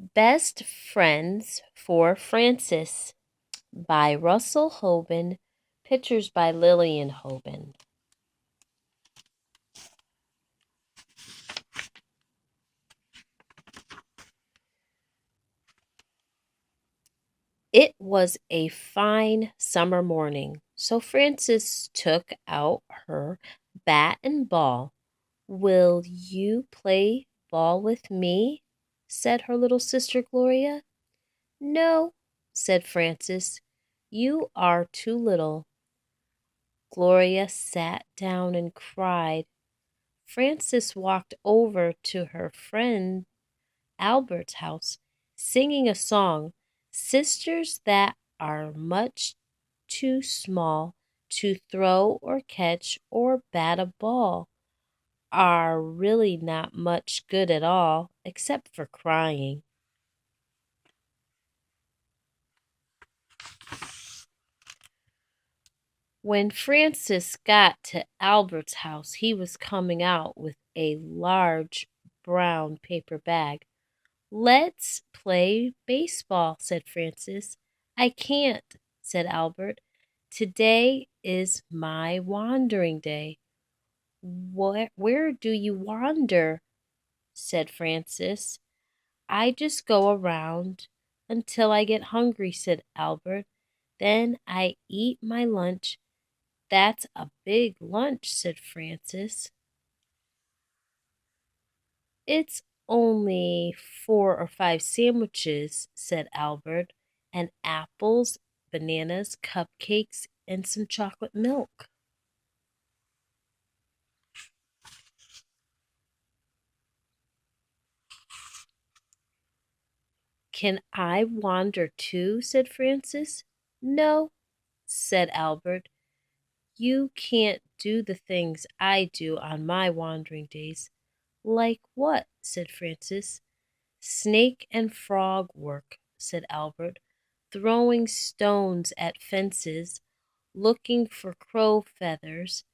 Best Friends for Francis by Russell Hoban, pictures by Lillian Hoban. It was a fine summer morning, so Frances took out her bat and ball. "Will you play ball with me?" said her little sister Gloria. "No," said Frances, "you are too little." Gloria sat down and cried. Frances walked over to her friend Albert's house, singing a song. Sisters that are much too small to throw or catch or bat a ball are really not much good at all, except for crying. When Francis got to Albert's house, he was coming out with a large brown paper bag. "Let's play baseball," said Francis. "I can't," said Albert. "Today is my wandering day." Where do you wander?" said Francis. "I just go around until I get hungry," said Albert. "Then I eat my lunch." "That's a big lunch," said Francis. "It's only 4 or 5 sandwiches," said Albert, "and apples, bananas, cupcakes, and some chocolate milk." "Can I wander too?" said Francis. "No," said Albert. "You can't do the things I do on my wandering days." "Like what?" said Francis. "Snake and frog work," said Albert, "throwing stones at fences, looking for crow feathers."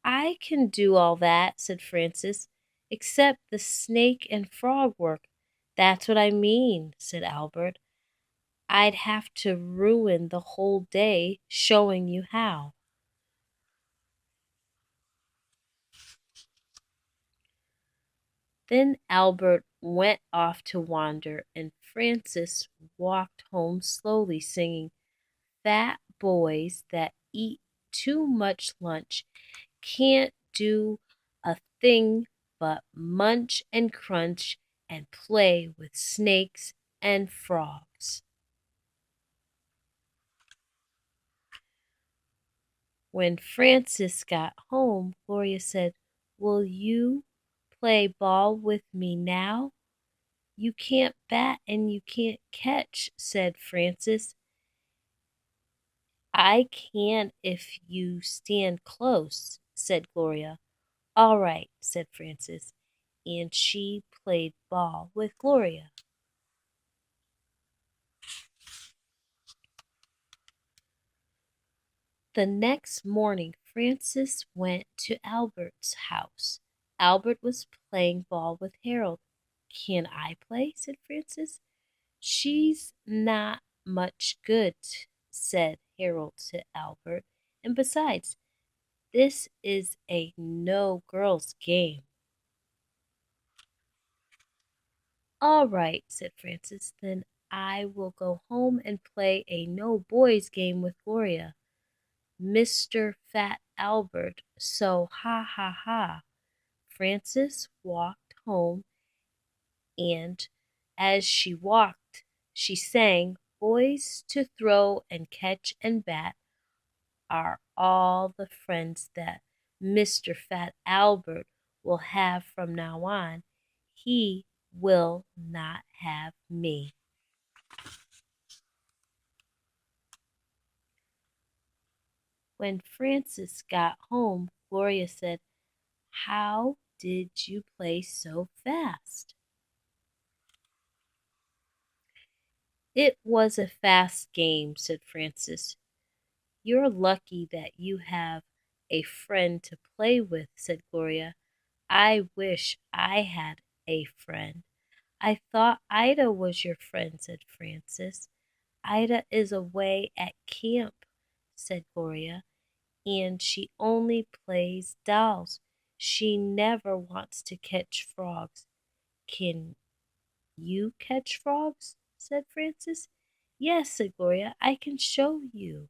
"I can do all that," said Francis, "except the snake and frog work." "That's what I mean," said Albert. "I'd have to ruin the whole day showing you how." Then Albert went off to wander, and Francis walked home slowly, singing, "Fat boys that eat too much lunch can't do a thing but munch and crunch and play with snakes and frogs." When Francis got home, Gloria said, "Will you play ball with me now?" "You can't bat and you can't catch," said Francis. "I can if you stand close," said Gloria. "All right," said Francis, and she played ball with Gloria. The next morning Francis went to Albert's house. Albert was playing ball with Harold. "Can I play?" said Francis. "She's not much good," said Harold to Albert. "And besides, this is a no girls' game." "All right," said Francis. "Then I will go home and play a no boys' game with Gloria, Mr. Fat Albert, so ha ha ha." Frances walked home, and as she walked, she sang, "Boys to throw and catch and bat are all the friends that Mr. Fat Albert will have from now on. He will not have me." When Frances got home, Gloria said, "How did you play so fast?" "It was a fast game," said Frances. "You're lucky that you have a friend to play with," said Gloria. "I wish I had a friend. I thought Ida was your friend, said Francis. Ida is away at camp, said Gloria, and she only plays dolls. She never wants to catch frogs. Can you catch frogs? Said Francis. Yes, said Gloria, I can show you.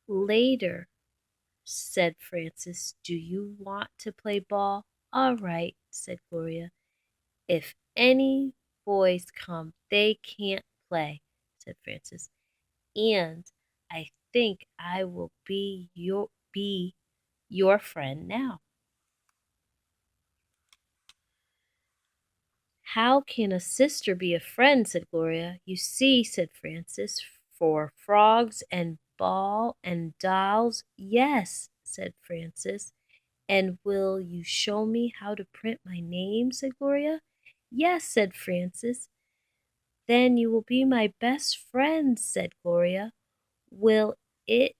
Later, said Francis. Do you want to play ball? All right, said Gloria. If any boys come, they can't play, said Francis. And I think I will be your friend now. How can a sister be a friend? Said Gloria. You see, said Francis, for frogs and ball and dolls. Yes, said Francis. And will you show me how to print my name? Said Gloria. Yes, said Francis. Then you will be my best friend, said Gloria. Will it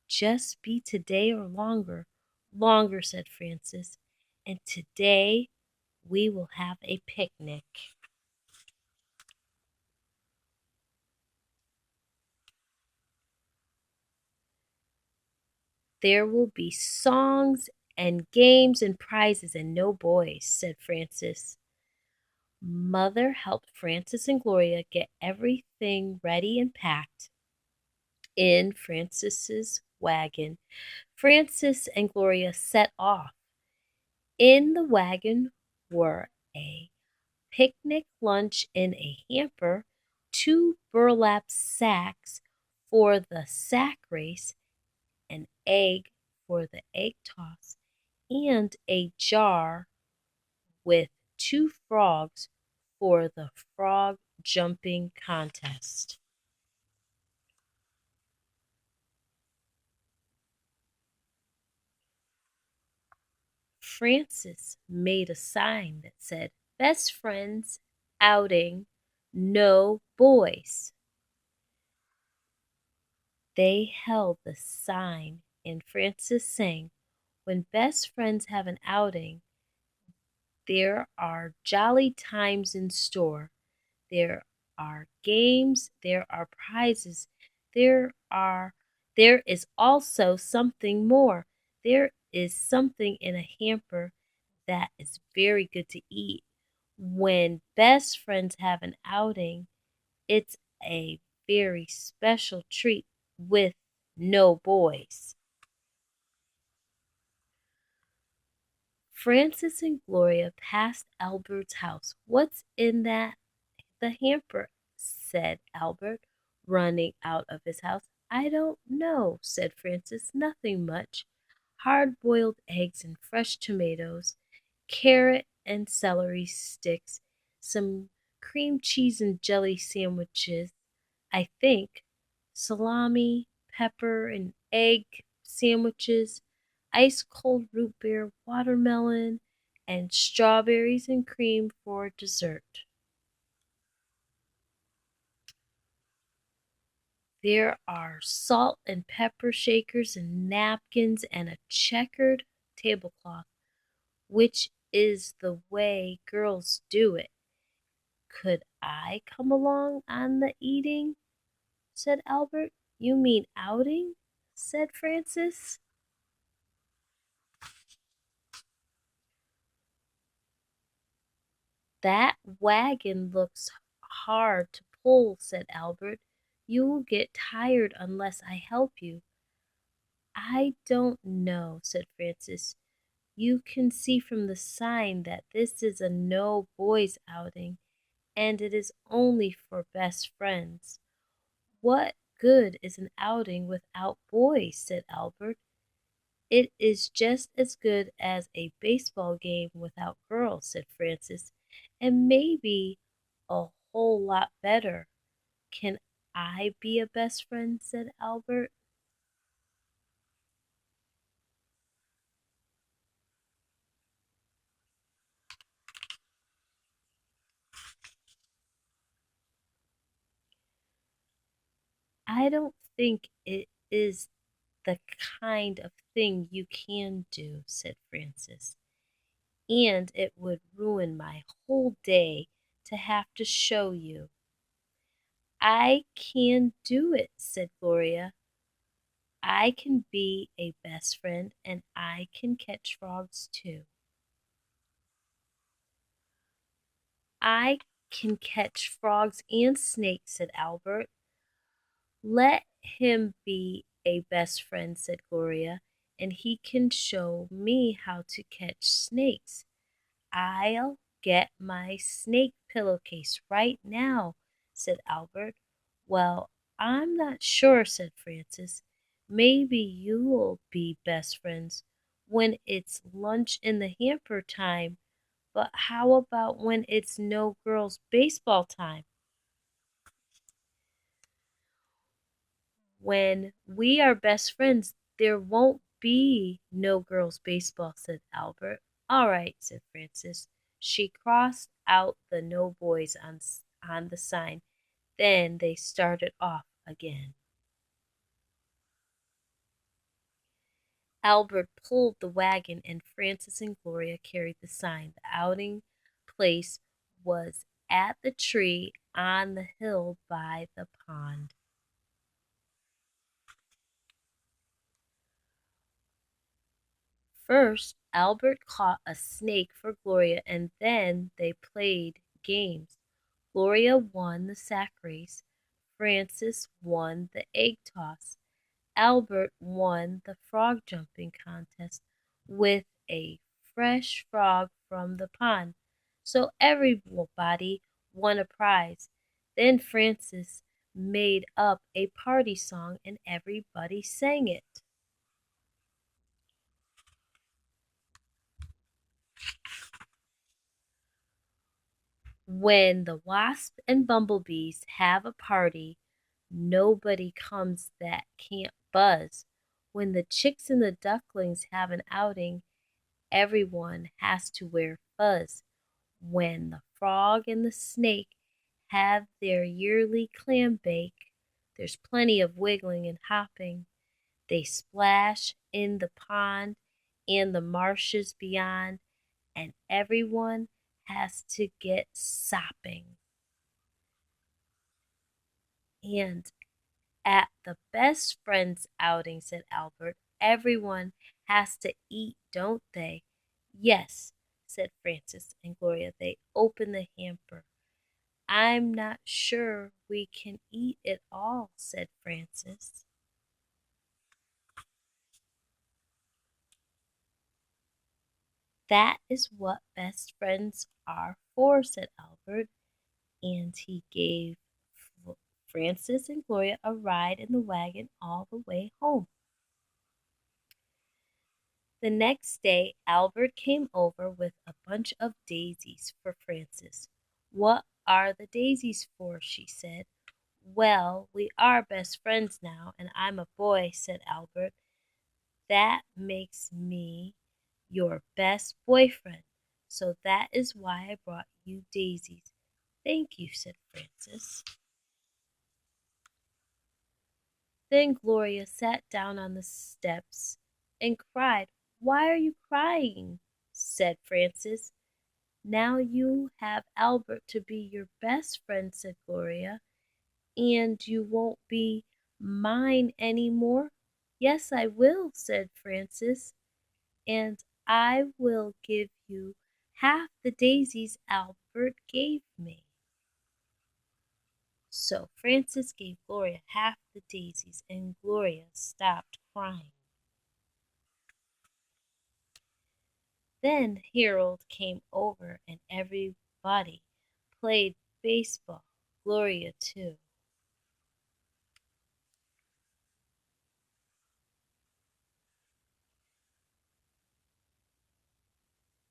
just be today or longer? Longer, said Francis. And today we will have a picnic. There will be songs and games and prizes and no boys, said Francis. Mother helped Francis and Gloria get everything ready and packed in Francis's wagon. Francis and Gloria set off. In the wagon were a picnic lunch in a hamper, two burlap sacks for the sack race, an egg for the egg toss, and a jar with two frogs for the frog jumping contest. Francis made a sign that said, Best friends, outing, no boys. They held the sign, and Francis sang, When best friends have an outing, there are jolly times in store. There are games, there are prizes, there are there is also something more. There is something in a hamper that is very good to eat. When best friends have an outing, it's a very special treat with no boys. Francis and Gloria passed Albert's house. What's in the hamper? Said Albert, running out of his house. I don't know, said Francis. Nothing much. Hard boiled eggs and fresh tomatoes, carrot and celery sticks, some cream cheese and jelly sandwiches, I think, salami, pepper and egg sandwiches, ice cold root beer, watermelon, and strawberries and cream for dessert. There are salt and pepper shakers and napkins and a checkered tablecloth, which is the way girls do it. Could I come along on the eating? Said Albert. You mean outing? Said Francis. That wagon looks hard to pull, said Albert. You will get tired unless I help you. I don't know, said Francis. You can see from the sign that this is a no boys outing, and it is only for best friends. What good is an outing without boys? Said Albert. It is just as good as a baseball game without girls, said Francis, and maybe a whole lot better. Can I be a best friend? Said Albert. I don't think it is the kind of thing you can do, said Francis. and it would ruin my whole day to have to show you." "I can do it," said Gloria. "I can be a best friend and I can catch frogs too." "I can catch frogs and snakes," said Albert. "Let him be a best friend," said Gloria, "and he can show me how to catch snakes." "I'll get my snake pillowcase right now," said Albert. "Well, I'm not sure," said Francis. "Maybe you'll be best friends when it's lunch in the hamper time, but how about when it's no girls' baseball time?" "When we are best friends, there won't be no girls' baseball," said Albert. "All right," said Frances. She crossed out the "no boys" on the sign. Then they started off again. Albert pulled the wagon and Frances and Gloria carried the sign. The outing place was at the tree on the hill by the pond. First, Albert caught a snake for Gloria and then they played games. Gloria won the sack race. Frances won the egg toss. Albert won the frog jumping contest with a fresh frog from the pond. So everybody won a prize. Then Frances made up a party song and everybody sang it. When the wasp and bumblebees have a party, nobody comes that can't buzz. When the chicks and the ducklings have an outing, everyone has to wear fuzz. When the frog and the snake have their yearly clam bake, there's plenty of wiggling and hopping. They splash in the pond and the marshes beyond, and everyone has to get sopping. And at the best friends outing, said Albert, everyone has to eat, don't they? Yes, said Frances and Gloria. They opened the hamper. I'm not sure we can eat it all, said Frances. That is what best friends are for, said Albert, and he gave Frances and Gloria a ride in the wagon all the way home. The next day Albert came over with a bunch of daisies for Frances. "What are the daisies for?" she said. "Well, we are best friends now, and I'm a boy," said Albert. "That makes me your best boyfriend, so that is why I brought you daisies." "Thank you," said Frances. Then Gloria sat down on the steps and cried. "Why are you crying?" said Frances. "Now you have Albert to be your best friend," said Gloria, "and you won't be mine any more." "Yes, I will," said Frances, "and I will give you half the daisies Albert gave me." So Frances gave Gloria half the daisies, and Gloria stopped crying. Then Harold came over, and everybody played baseball, Gloria too.